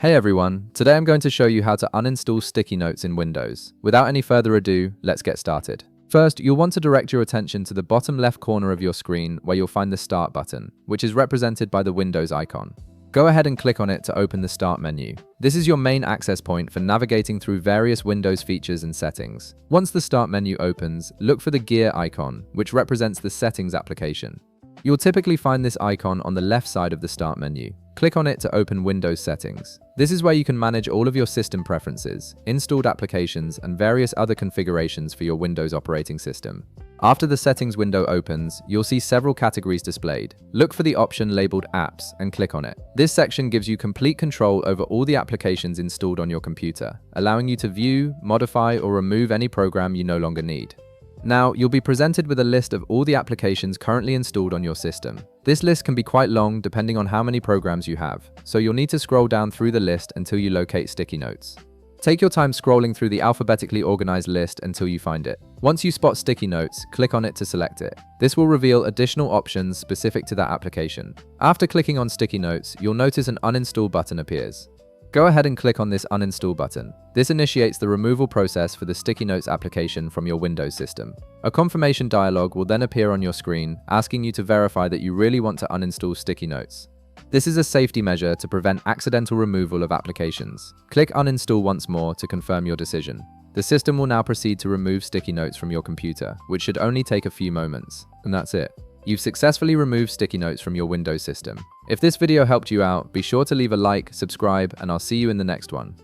Hey everyone, today I'm going to show you how to uninstall sticky notes in Windows. Without any further ado, let's get started. First, you'll want to direct your attention to the bottom left corner of your screen where you'll find the Start button, which is represented by the Windows icon. Go ahead and click on it to open the Start menu. This is your main access point for navigating through various Windows features and settings. Once the Start menu opens, look for the gear icon, which represents the Settings application. You'll typically find this icon on the left side of the Start menu. Click on it to open Windows Settings. This is where you can manage all of your system preferences, installed applications, and various other configurations for your Windows operating system. After the Settings window opens, you'll see several categories displayed. Look for the option labeled Apps and click on it. This section gives you complete control over all the applications installed on your computer, allowing you to view, modify, or remove any program you no longer need. Now, you'll be presented with a list of all the applications currently installed on your system. This list can be quite long depending on how many programs you have, so you'll need to scroll down through the list until you locate sticky notes. Take your time scrolling through the alphabetically organized list until you find it. Once you spot sticky notes, click on it to select it. This will reveal additional options specific to that application. After clicking on sticky notes, you'll notice an uninstall button appears. Go ahead and click on this uninstall button. This initiates the removal process for the sticky notes application from your Windows system. A confirmation dialog will then appear on your screen, asking you to verify that you really want to uninstall sticky notes. This is a safety measure to prevent accidental removal of applications. Click uninstall once more to confirm your decision. The system will now proceed to remove sticky notes from your computer, which should only take a few moments. And that's it. You've successfully removed sticky notes from your Windows system. If this video helped you out, be sure to leave a like, subscribe, and I'll see you in the next one.